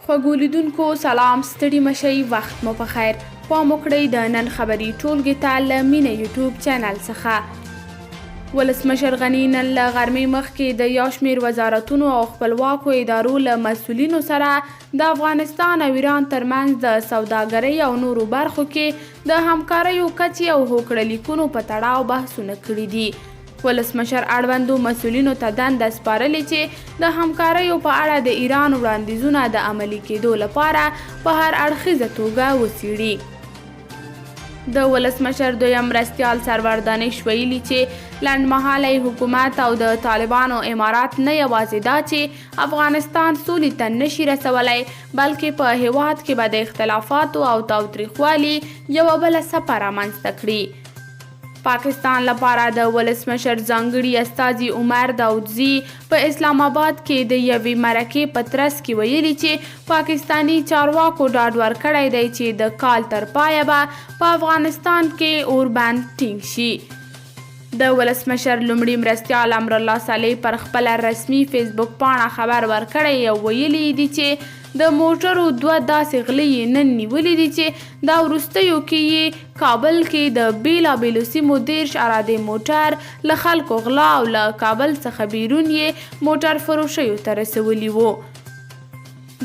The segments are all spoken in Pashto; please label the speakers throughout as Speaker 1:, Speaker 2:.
Speaker 1: خوږو لیدونکو سلام، ستړي مشئ، وخت مو په خیر. پام وکړئ د نن خبري ټولګې ته له مینه یوټیوب چینل څخه. ولسمشر غني نن له غرمې مخکې د یو شمېر وزارتونو او خپلواکو ادارو له مسؤلینو سره د افغانستان او ایران ترمنځ د سوداګرۍ او نورو برخو کې د همکاریو کچې او هوکړه لیکونو په تړاو بحثونه کړي دي. ولسمشر اړوندو مسؤلینو ته دنده سپارلې چې د همکاریو په اړه د ایران وړاندیزونه د عملي کېدو لپاره په هر اړخیزه توګه وڅېړي. د ولسمشر دویم مرستیال سرور دانش ویلي چې لنډمهالی حکومت او د طالبانو امارات نه یوازې دا چې افغانستان سولې ته نشي رسولی، بلکې په هیواد کې به د اختلافاتو او تاوتریخوالي یوه بله څپه رامنځته کړي. پاکستان لپاره د ولسمشر ځانګړي استازي عمر داودزي په اسلام آباد کې د یوې مرکې په ترڅ کې ویلي چې پاکستاني چارواکو ډاډ ورکړی دی چې د کال تر پایه به په افغانستان کې اوربند ټینګ شي. د ولسمشر لومړي مرستیال امرالله صالح پر خپله رسمي فیسبوک پاڼه خبر ورکړی او ویلي دي چې د موټرو دوه داسې غلې یې نن نیولي دي چې دا وروستیو کې یې کابل کې د بیلابیلو سیمو 13 اراده موټر له خلکو غلا او له کابل څخه بیرون یې موټر فروشیو ته رسولي وو.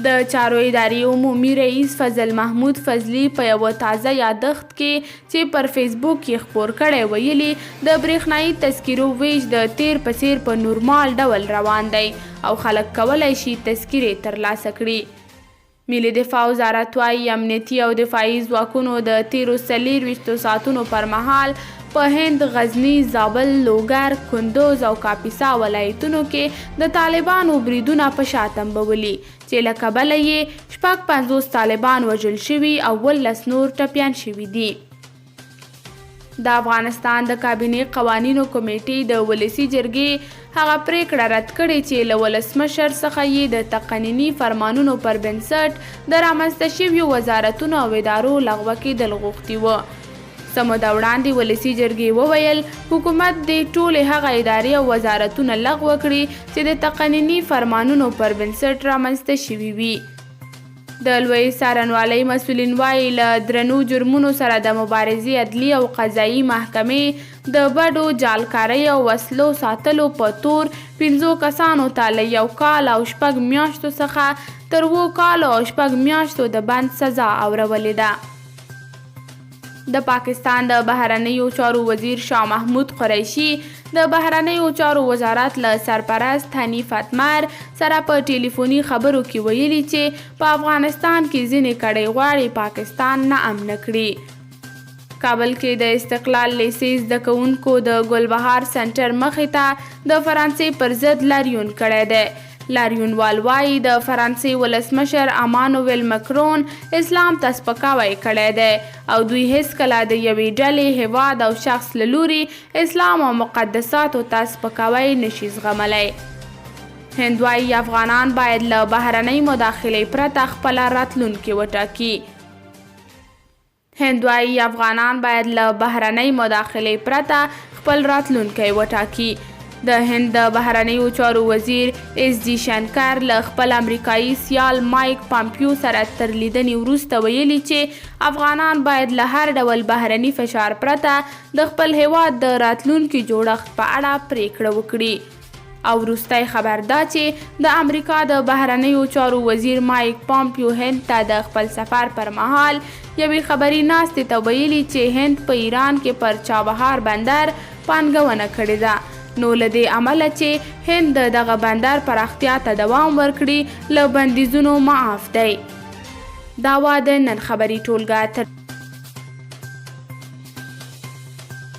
Speaker 1: د چارو ادارې عمومي رئیس فضل محمود فضلي په یوه تازه یادښت کې چې پر فیسبوک یې خپور کړی ویلي د برېښنایي تذکیرو ویش د تیر په څیر په نورمال ډول روان دی او خلک کولی شي تذکیرې ترلاسه کړي. ملي دفاع وزارت وایي امنیتي او دفاعي ځواکونو د تیرو 24 ساعتونو پر مهال په هند، غزني، زابل، لوګر، کندوز او کاپیسا ولایتونو کې د طالبانو بریدونه په شا تنبولي چې له کبله یې 50 طالبان وژل شوي او 19 نور ټپیان شوي دي. د افغانستان د کابینې قوانینو کمیټې د ولسي جرګې هغه پریکړه رد کړې چې له ولسمشر څخه یې د تقنیني فرمانونو پر بنسټ د رامنځته شویو وزارتونو او ادارو لغوه کېدل غوښتي وه. څه موده وړاندې ولسي جرګې وویل حکومت دې ټولې هغه ادارې او وزارتونه لغوه کړي چې د تقنیني فرمانونو پر بنسټ رامنځته شوي وي. د لوی څارنوالۍ مسؤلین وایي له درنو جرمونو سره د مبارزې عدلي او قضایي محکمې د بډو، جالکارۍ او وسلو ساتلو په تور 15 کسانو ته له 1 کال او 6 میاشتو څخه تر 7 کالو او 6 میاشتو د بند سزا اورولې ده. د پاکستان د بهرنیو چارو وزیر شاه محمود قریشي د بهرنیو چارو وزارت له سرپرست حنیف اتمر سره په ټلیفوني خبرو کې ویلي چې په افغانستان کې ځینې کړۍ غواړي پاکستان ناامنه کړي. کابل کې د استقلال لیسې زده کوونکو د ګلبهار سنټر مخې ته د فرانسې پر ضد لاریون کړی دی. لاریونوال وایي د فرانسې ولسمشر امانویل مکرون اسلام ته سپکاوی کړی دی او دوی هیڅکله د یوې ډلې، هیواد او شخص له لوري اسلام او مقدساتو ته سپکاوی نشي زغملی. هند وایي افغانان باید له بهرنۍ مداخلې پرته خپله راتلونکې وټاکي. هند وایي افغانان باید له بهرنۍ مداخلې پرته خپل راتلونکی وټاکي. د هند د بهرنیو چارو وزیر اس جی شنکر له خپل امریکایي سیال مایک پامپیو سره تر لیدنې وروسته ویلي چې افغانان باید له هر ډول بهرني فشار پرته د خپل هیواد د راتلونکي جوړښت په اړه پریکړه وکړي. او وروستی خبر دا چې د امریکا د بهرنیو چارو وزیر مایک پامپیو هند ته د خپل سفر پر مهال یوې خبري ناستې ته ویلي چې هند په ایران کې پر چابهار بندر پانګونه کړې ده، نو له دې عمله چې هند دغه بندر پراختیا ته دوام ورکړي له بندیزونو معاف دی. دا وا د نن خبري ټولګه